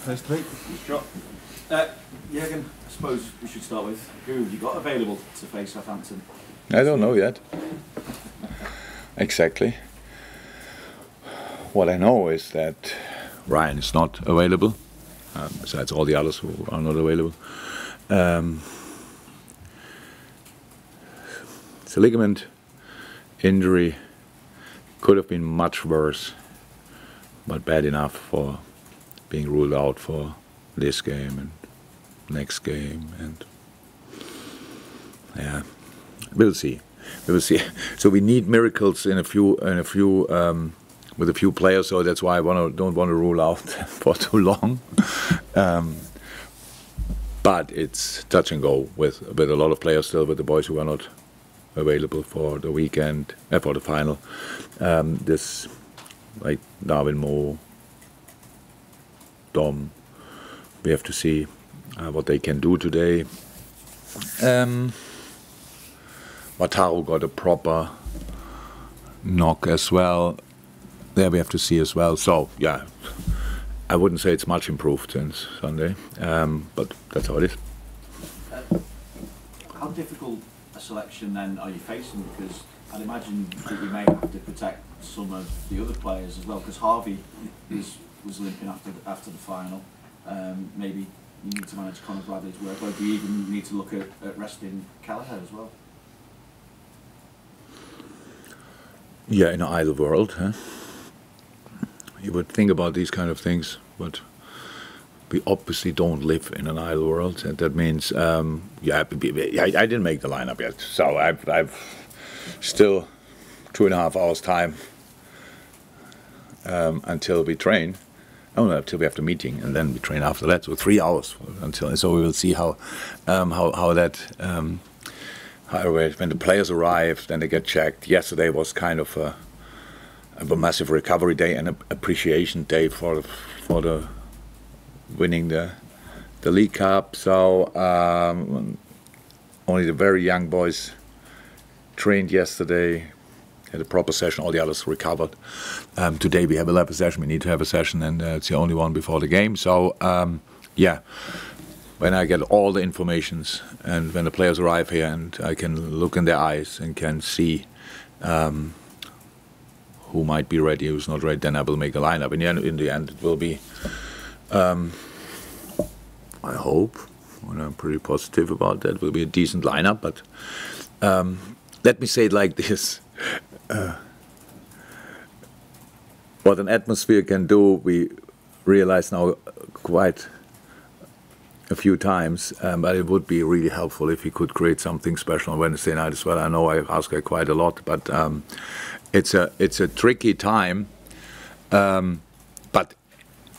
first three. Sure. Jürgen, I suppose we should start with who have you got available to face Southampton? I don't know yet. Exactly. What I know is that Ryan is not available, besides all the others who are not available. It's a ligament injury, could have been much worse, but bad enough for being ruled out for this game and next game, and yeah, we'll see. So we need miracles with a few players. So that's why I don't want to rule out for too long. But it's touch and go with a lot of players still, with the boys who are not available for the weekend, for the final. This, like Darwin, Mo, Dom, we have to see what they can do today. Wataru got a proper knock as well. There we have to see as well. So yeah, I wouldn't say it's much improved since Sunday, but that's how it is. How difficult a selection then are you facing? Because I'd imagine that you may have to protect some of the other players as well, because Harvey was limping after the final. Maybe you need to manage Conor Bradley's workload. Do you even need to look at resting Kelleher as well? Yeah, in an ideal world, huh? You would think about these kind of things, but we obviously don't live in an ideal world, and that means, I didn't make the lineup yet, so I've still 2.5 hours time until we train. Oh no, until we have the meeting, and then we train after that. So 3 hours until. So we will see how that. However, when the players arrive, then they get checked. Yesterday was kind of a massive recovery day and an appreciation day for the winning the League Cup. So only the very young boys trained yesterday, had a proper session. All the others recovered. Today we have a lab session. We need to have a session, and it's the only one before the game. So yeah. When I get all the informations and when the players arrive here and I can look in their eyes and can see who might be ready, who's not ready, then I will make a lineup. In the end it will be, I hope, and I'm pretty positive about that, it will be a decent lineup. But let me say it like this. What an atmosphere can do, we realize now quite a few times, but it would be really helpful if he could create something special on Wednesday night as well. I know I ask her quite a lot, but it's a tricky time, but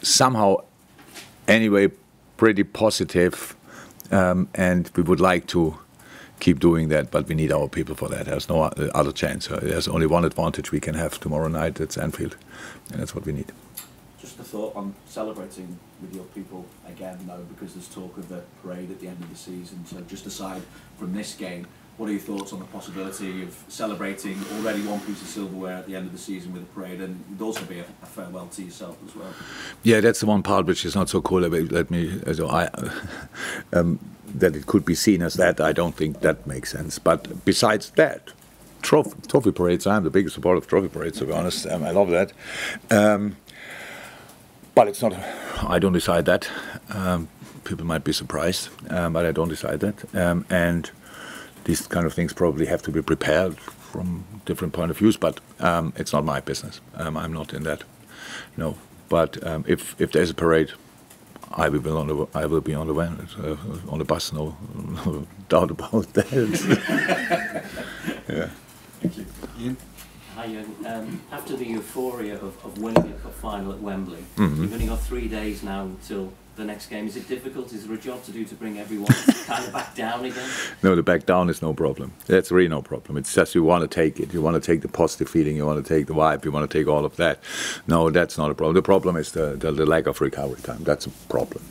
somehow anyway pretty positive, and we would like to keep doing that, but we need our people for that. There's no other chance. There's only one advantage we can have tomorrow night. It's Anfield, and that's what we need. Just a thought on celebrating with your people again, though, because there's talk of the parade at the end of the season. So just aside from this game, what are your thoughts on the possibility of celebrating already one piece of silverware at the end of the season with a parade, and it would also be a farewell to yourself as well? Yeah, that's the one part which is not so cool. That it could be seen as that, I don't think that makes sense. But besides that, trophy parades, I'm the biggest supporter of trophy parades, to be honest. I love that. But it's not, I don't decide that. People might be surprised, but I don't decide that. And these kind of things probably have to be prepared from different point of views, but it's not my business. I'm not in that, no. But if there's a parade, I will be on the van, on the bus, no doubt about that. Yeah. Thank you. Ian? Hi, Jürgen. After the euphoria of winning a cup final at Wembley, you've only got 3 days now until the next game. Is it difficult? Is there a job to do to bring everyone kind of back down again? No, the back down is no problem. That's really no problem. It's just you want to take it. You want to take the positive feeling. You want to take the vibe. You want to take all of that. No, that's not a problem. The problem is the lack of recovery time. That's a problem.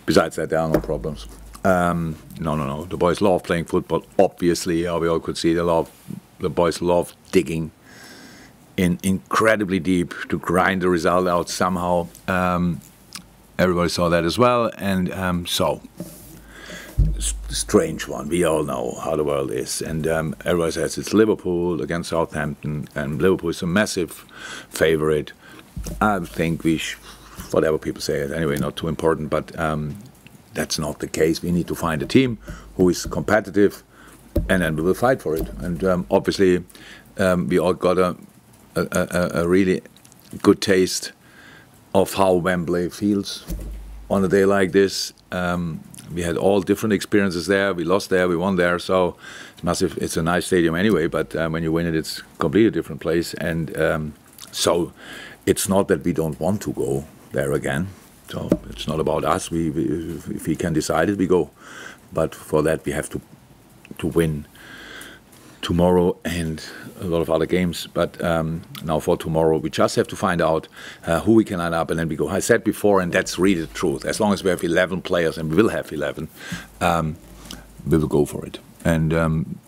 Besides that, there are no problems. No. The boys love playing football. Obviously, we all could see the boys love digging in incredibly deep to grind the result out somehow. Everybody saw that as well, and so strange one. We all know how the world is, and everybody says it's Liverpool against Southampton, and Liverpool is a massive favorite. I think whatever people say it anyway, not too important, but that's not the case. We need to find a team who is competitive, and then we will fight for it. And obviously, we all got a really good taste of how Wembley feels on a day like this. We had all different experiences there. We lost there, we won there, so it's massive. It's a nice stadium anyway, but when you win it, it's a completely different place. And so it's not that we don't want to go there again. So it's not about us. If we can decide it, we go. But for that, we have to win tomorrow and a lot of other games. But now for tomorrow, we just have to find out who we can line up, and then we go. I said before, and that's really the truth. As long as we have 11 players, and we will have 11, we will go for it. And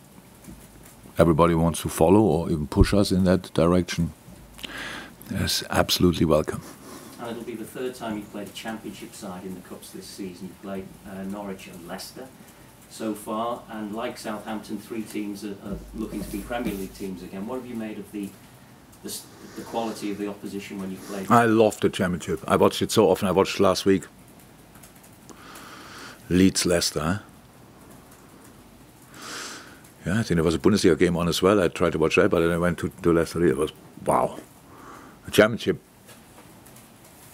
everybody wants to follow or even push us in that direction. Is absolutely welcome. And it'll be the third time you've played a championship side in the Cups this season. You've played Norwich and Leicester so far, and like Southampton, 3 teams are looking to be Premier League teams again. What have you made of the quality of the opposition when you played? I love the championship. I watched it so often. I watched last week Leeds Leicester. Huh? Yeah, I think there was a Bundesliga game on as well. I tried to watch that, but then I went to Leicester. It was wow. The championship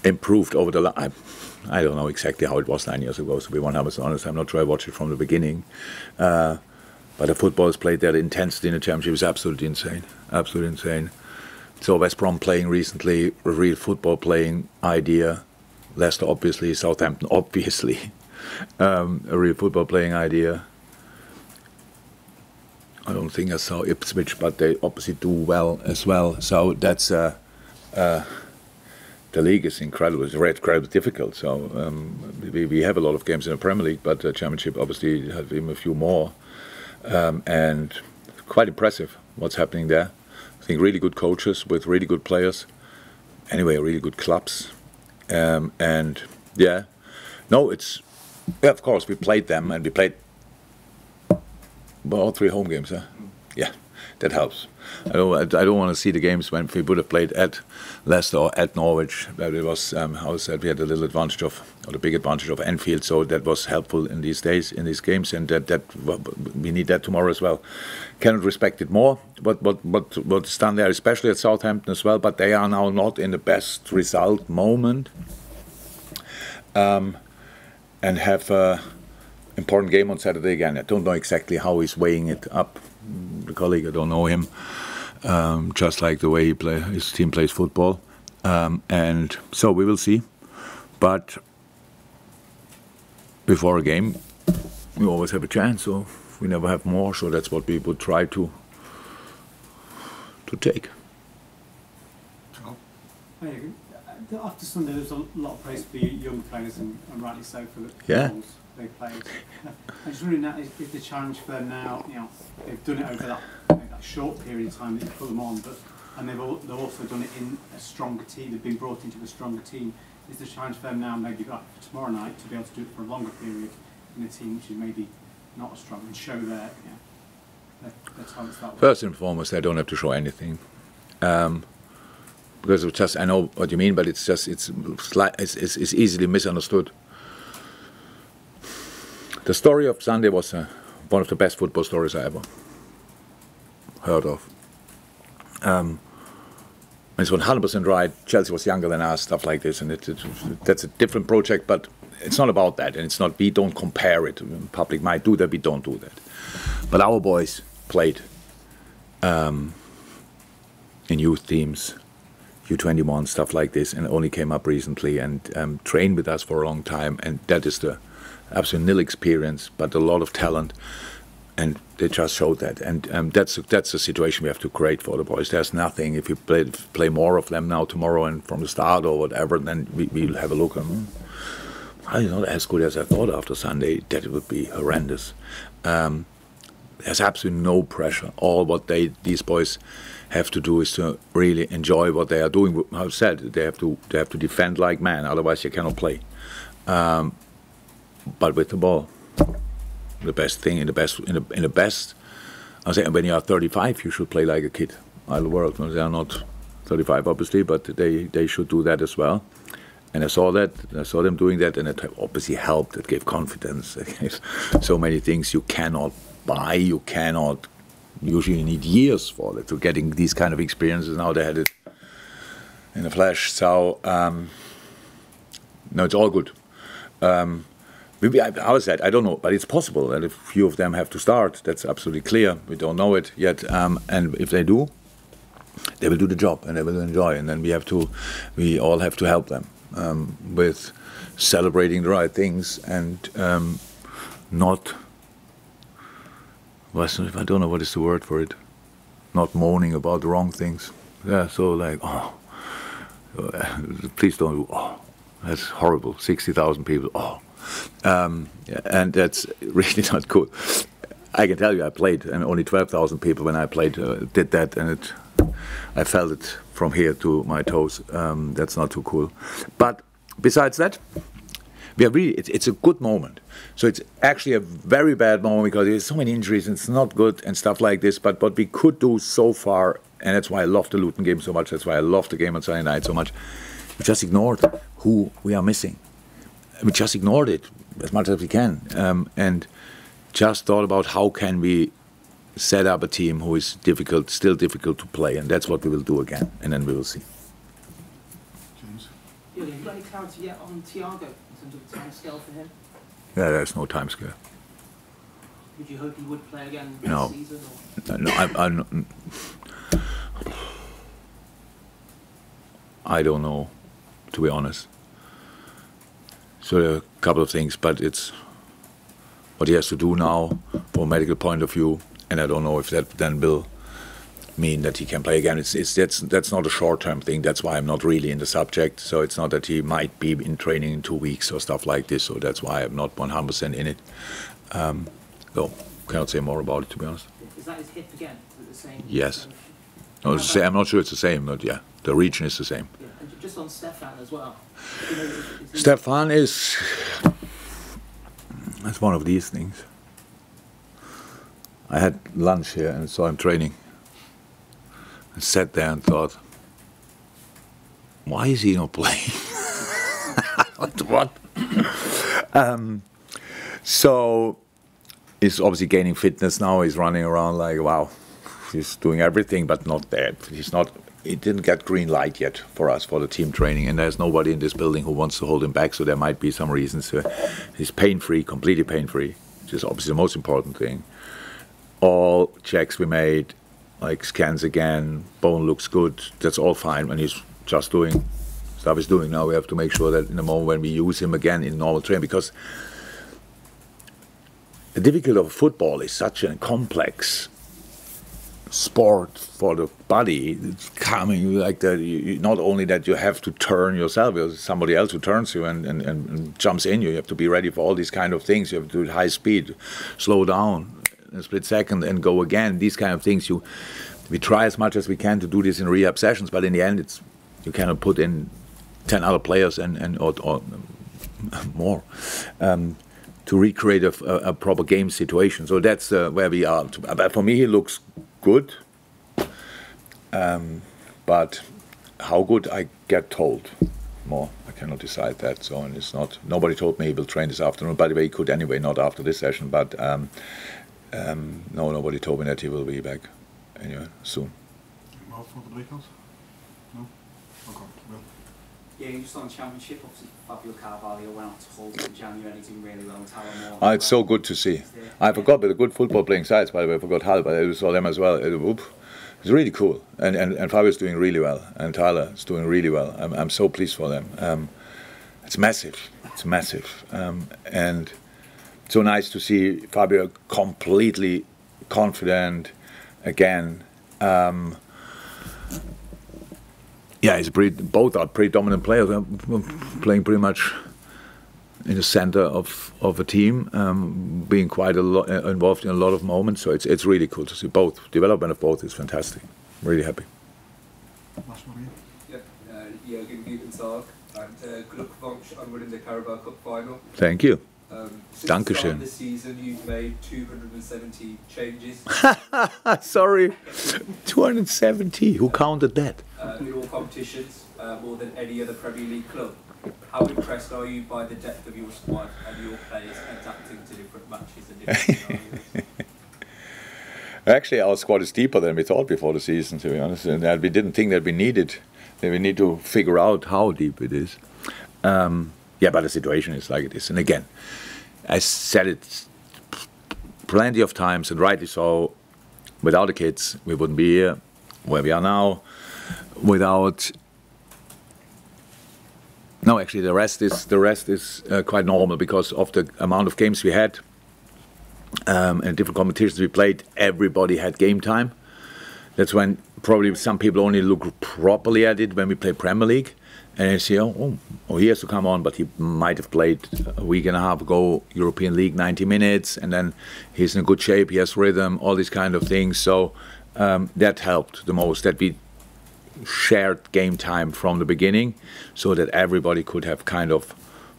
improved over the I don't know exactly how it was 9 years ago, to be 100% honest. I'm not sure I watched it from the beginning. But the footballers played there. The intensity in the championship is absolutely insane. Absolutely insane. So West Brom playing recently, a real football playing idea. Leicester obviously, Southampton obviously, a real football playing idea. I don't think I saw Ipswich, but they obviously do well as well. So that's the league is incredible. It's incredibly difficult. So we have a lot of games in the Premier League, but the Championship obviously has even a few more. And quite impressive what's happening there. I think really good coaches with really good players. Anyway, really good clubs. And yeah, no, it's of course we played them, and we played all 3 home games. Huh? Yeah, that helps. I don't want to see the games when we would have played at Leicester or at Norwich. But it was how I said, we had a little advantage of, or the big advantage of Anfield, so that was helpful in these days, in these games, and that we need that tomorrow as well. Cannot respect it more. What's done there, especially at Southampton as well, but they are now not in the best result moment, and have an important game on Saturday again. I don't know exactly how he's weighing it up. The colleague, I don't know him, just like the way his team plays football, and so we will see. But before a game, we always have a chance, so we never have more. So that's what we would try to take. After Sunday, there was a lot of praise for the young players, and rightly so, for the goals they played. I just wondering, is the challenge for them now? You know, they've done it over that short period of time that you put them on, and they've also done it in a stronger team. They've been brought into a stronger team. Is the challenge for them now, maybe for tomorrow night, to be able to do it for a longer period in a team which is maybe not as strong, and show their talents that way? First and foremost, they don't have to show anything. Because it's just, I know what you mean, but it's just it's easily misunderstood. The story of Sunday was one of the best football stories I ever heard of. It's 100% right. Chelsea was younger than us, stuff like this, and that's a different project. But it's not about that, and it's not. We don't compare it. The public might do that. We don't do that. But our boys played in youth teams, U21, stuff like this, and only came up recently and trained with us for a long time, and that is the absolute nil experience, but a lot of talent, and they just showed that, and that's a situation we have to create for the boys. There's nothing, if you play more of them now tomorrow and from the start or whatever, then we'll have a look. I'm not as good as I thought after Sunday. That would be horrendous. there's absolutely no pressure. All what these boys have to do is to really enjoy what they are doing. How I said, they have to defend like men, otherwise you cannot play. But with the ball, the best thing in the best. I say, when you are 35, you should play like a kid. Idle world. They are not 35, obviously, but they should do that as well. And I saw them doing that, and it obviously helped. It gave confidence. It gave so many things you cannot buy. You cannot. Usually, you need years for it to getting these kind of experiences. Now they had it in a flash. So no, it's all good. Maybe I was said, I don't know, but it's possible that a few of them have to start. That's absolutely clear. We don't know it yet, and if they do, they will do the job and they will enjoy. And then we all have to help them with celebrating the right things and not. I don't know what is the word for it. Not moaning about the wrong things. Yeah. So like, oh, please don't. Oh, that's horrible. 60,000 people. Oh. And that's really not good. I can tell you, I played, and only 12,000 people when I played did that, and I felt it from here to my toes. That's not too cool. But besides that, we are really. It's a good moment. So it's actually a very bad moment because there's so many injuries and it's not good and stuff like this. But what we could do so far, and that's why I love the Luton game so much. That's why I love the game on Sunday night so much. We just ignored who we are missing. We just ignored it as much as we can, and just thought about how can we set up a team who is still difficult to play, and that's what we will do again, and then we will see. James? Yeah, have you got any clarity yet on Thiago in terms of the time scale for him? Yeah, there's no time scale. Would you hope he would play again No. this season? No, I don't know, to be honest. So there are a couple of things, but it's what he has to do now from a medical point of view, and I don't know if that then will mean that he can play again. That's not a short-term thing. That's why I'm not really in the subject. So it's not that he might be in training in 2 weeks or stuff like this. So that's why I'm not 100% in it. So cannot say more about it, to be honest. Is that his hip again? Is it the same? Yes. No, it's the same. I'm not sure it's the same, but yeah, the region is the same. Yeah. And just on Stefan as well. You know, is he... Stefan is that's one of these things. I had lunch here and saw him training. I sat there and thought, why is he not playing? What? So he's obviously gaining fitness now. He's running around like, wow, he's doing everything, but not that. He didn't get green light yet for us for the team training, and there's nobody in this building who wants to hold him back. So there might be some reasons. He's pain-free, completely pain-free, which is obviously the most important thing. All checks we made, like scans again, bone looks good. That's all fine. And he's just doing stuff he's doing now. We have to make sure that in the moment when we use him again in normal training, because the difficulty of football is such a complex sport for the body. It's coming like that. Not only that you have to turn yourself, there's somebody else who turns you and jumps in you. You have to be ready for all these kind of things. You have to do it high speed, slow down in a split second and go again. These kind of things we try as much as we can to do this in rehab sessions, but in the end you cannot put in 10 other players or more to recreate a proper game situation. So that's where we are. But for me, he looks good, but how good I get told more. I cannot decide that. So, and it's not. Nobody told me he will train this afternoon. By the way, he could anyway, not after this session. But no, nobody told me that he will be back anyway soon. Well, for the breakouts? No? Okay, well. Yeah, just on Championship, obviously Fabio Carvalho went out to Hull in January and he's doing really well in Tyler. It's so good to see. I forgot, but the good football playing sides, by the way, I forgot Hull, but I saw them as well. It's really cool. And Fabio's doing really well, and Tyler is doing really well. I'm so pleased for them. It's massive. It's massive. And so nice to see Fabio completely confident again. Yeah, both are pretty dominant players, playing pretty much in the center of a team, being quite a lot involved in a lot of moments. So it's really cool to see both. Development of both is fantastic. Really happy. Last one here. Yeah, Jürgen Wittensarg, and good luck on winning the Carabao Cup final. Thank you. Since the start Dankeschön. of the season, you've made 270 changes. Sorry, 270. Who counted that? In all competitions, more than any other Premier League club. How impressed are you by the depth of your squad and your players adapting to different matches and different scenarios? Actually, our squad is deeper than we thought before the season, to be honest, and that we didn't think that we needed. That we need to figure out how deep it is. Yeah, but the situation is like it is. And again, I said it plenty of times, and rightly so. Without the kids, we wouldn't be here where we are now. Without no, actually, the rest is quite normal because of the amount of games we had and different competitions we played. Everybody had game time. That's when probably some people only look properly at it when we play Premier League, and they say, oh, he has to come on, but he might have played a week and a half ago European League 90 minutes, and then he's in good shape, he has rhythm, all these kind of things. So that helped the most, that we shared game time from the beginning, so that everybody could have kind of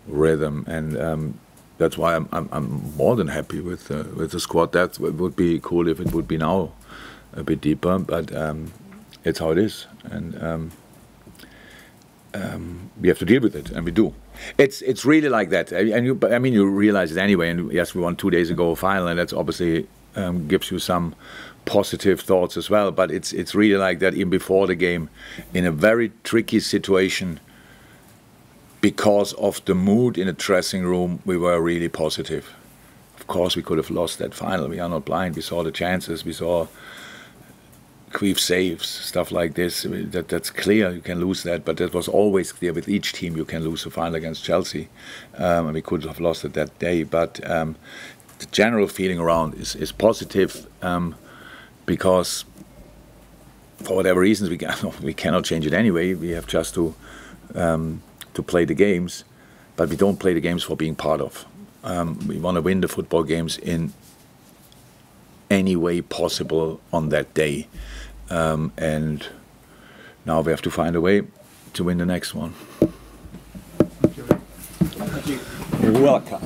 rhythm, and that's why I'm more than happy with the squad. That would be cool if it would be now a bit deeper, but it's how it is, and we have to deal with it, and we do. It's really like that, and you realize it anyway. And yes, we won 2 days ago a final, and that's obviously gives you some positive thoughts as well. But it's really like that even before the game, in a very tricky situation. Because of the mood in the dressing room, we were really positive. Of course, we could have lost that final. We are not blind. We saw the chances. We saw Queef saves, stuff like this. That's clear. You can lose that, but that was always clear with each team. You can lose a final against Chelsea, and we could have lost it that day. But the general feeling around is positive because for whatever reasons we cannot change it anyway. We have just to play the games, but we don't play the games for being part of. We want to win the football games in any way possible on that day, and now we have to find a way to win the next one. Thank you. You're welcome.